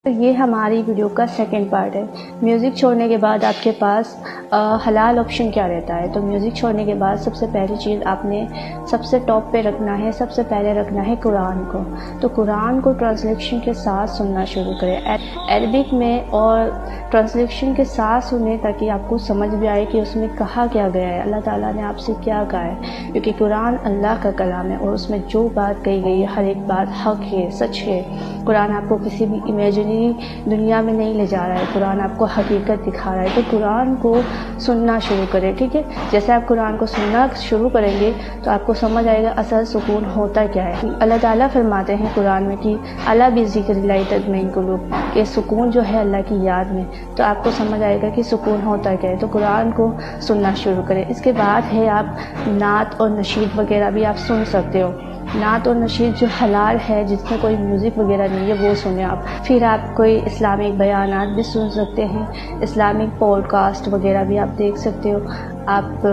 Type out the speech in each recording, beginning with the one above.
تو یہ ہماری ویڈیو کا سیکنڈ پارٹ ہے۔ میوزک چھوڑنے کے بعد آپ کے پاس حلال آپشن کیا رہتا ہے۔ تو میوزک چھوڑنے کے بعد سب سے پہلی چیز آپ نے سب سے ٹاپ پہ رکھنا ہے، سب سے پہلے رکھنا ہے قرآن کو۔ تو قرآن کو ٹرانسلیشن کے ساتھ سننا شروع کریں، عربک میں، اور ٹرانسلیشن کے ساتھ سنیں تاکہ آپ کو سمجھ بھی آئے کہ اس میں کہا کیا گیا ہے، اللہ تعالیٰ نے آپ سے کیا کہا ہے، کیونکہ قرآن اللہ کا کلام ہے اور اس میں جو بات کہی گئی ہے ہر ایک بات حق ہے، سچ ہے۔ قرآن آپ کو کسی بھی امیجنری دنیا میں نہیں لے جا رہا ہے، قرآن آپ کو حقیقت دکھا رہا ہے۔ تو قرآن کو سننا شروع کریں، ٹھیک ہے۔ جیسے آپ قرآن کو سننا شروع کریں گے تو آپ کو سمجھ آئے گا اصل سکون ہوتا کیا ہے۔ اللہ تعالیٰ فرماتے ہیں قرآن میں کہ الا بذکر اللہ تطمئن القلوب، کہ سکون جو ہے اللہ کی یاد میں۔ تو آپ کو سمجھ آئے گا کہ سکون ہوتا کیا ہے۔ تو قرآن کو سننا شروع کریں۔ اس کے بعد ہے آپ نعت اور نشید وغیرہ بھی آپ سن سکتے ہو۔ نعت اور نشید جو حلال ہے، جس میں کوئی میوزک وغیرہ نہیں ہے، وہ سنیں آپ۔ پھر آپ کوئی اسلامک بیانات بھی سن سکتے ہیں، اسلامک پوڈ کاسٹ وغیرہ بھی آپ دیکھ سکتے ہو۔ آپ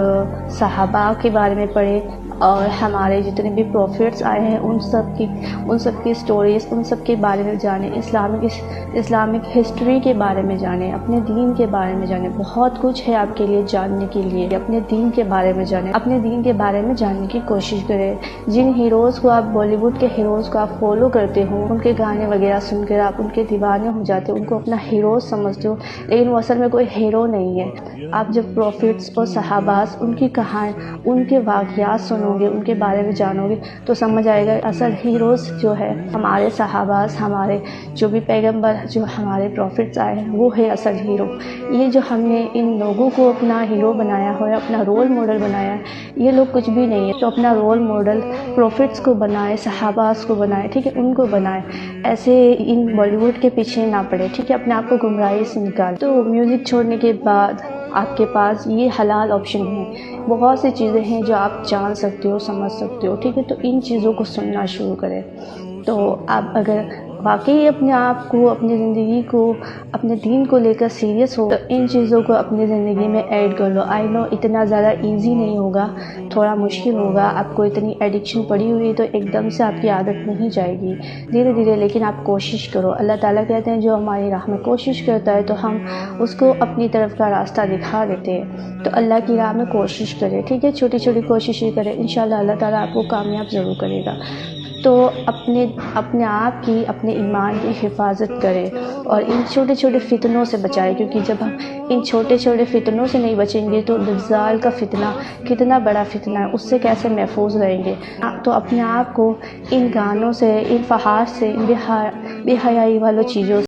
صحابہ کے بارے میں پڑھیں اور ہمارے جتنے بھی پروفٹس آئے ہیں ان سب کی سٹوریز، ان سب کے بارے میں جانیں، اسلامک ہسٹری کے بارے میں جانیں، اپنے دین کے بارے میں جانیں۔ بہت کچھ ہے آپ کے لیے جاننے کے لیے، اپنے دین کے بارے میں جانیں، اپنے دین کے بارے میں جاننے کی کوشش کریں۔ جن ہیروز کو آپ بالی ووڈ کے ہیروز کو آپ فالو کرتے ہو، ان کے گانے وغیرہ سن کر آپ ان کے دیوانے ہو جاتے ہو، ان کو اپنا ہیروز سمجھتے ہو، لیکن وہ اصل میں کوئی ہیرو نہیں ہے۔ آپ جب پروفٹس اور صحاباز، ان کی کہانی، ان کے واقعات سنو گے، ان کے بارے میں جانو گے تو سمجھ آئے گا اصل ہیروز جو ہے ہمارے صحاباز، ہمارے جو بھی پیغمبر، جو ہمارے پروفٹس آئے ہیں، وہ ہے اصل ہیرو۔ یہ جو ہم نے ان لوگوں کو اپنا ہیرو بنایا ہوا ہے، اپنا رول ماڈل بنایا ہے، یہ لوگ کچھ بھی نہیں ہے۔ تو اپنا رول ماڈل پروفٹس کو بنائے، صحاباز کو بنائے، ٹھیک ہے، ان کو بنائے، ایسے ان بالی ووڈ کے پیچھے نہ پڑے، ٹھیک ہے، اپنے آپ کو گمراہی سے نکال۔ تو میوزک چھوڑنے کے بعد آپ کے پاس یہ حلال آپشن ہے، بہت سی چیزیں ہیں جو آپ جان سکتے ہو، سمجھ سکتے ہو، ٹھیک ہے۔ تو ان چیزوں کو سننا شروع کریں۔ تو آپ اگر واقعی اپنے آپ کو، اپنی زندگی کو، اپنے دین کو لے کر سیریس ہو تو ان چیزوں کو اپنی زندگی میں ایڈ کر لو۔ آئی نو اتنا زیادہ ایزی نہیں ہوگا، تھوڑا مشکل ہوگا، آپ کو اتنی ایڈکشن پڑی ہوئی ہے تو ایک دم سے آپ کی عادت نہیں جائے گی، دھیرے دھیرے، لیکن آپ کوشش کرو۔ اللہ تعالیٰ کہتے ہیں جو ہماری راہ میں کوشش کرتا ہے تو ہم اس کو اپنی طرف کا راستہ دکھا دیتے ہیں۔ تو اللہ کی راہ میں کوشش کرے، ٹھیک ہے، چھوٹی چھوٹی کوششیں کرے، انشاءاللہ اللہ تعالیٰ آپ کو کامیاب ضرور کرے گا۔ تو اپنے آپ کی، اپنے ایمان کی حفاظت کرے اور ان چھوٹے چھوٹے فتنوں سے بچائے، کیونکہ جب ہم ان چھوٹے چھوٹے فتنوں سے نہیں بچیں گے تو دجال کا فتنہ کتنا بڑا فتنہ ہے، اس سے کیسے محفوظ رہیں گے۔ تو اپنے آپ کو ان گانوں سے، ان فحش سے، ان بے حیائی والوں چیزوں سے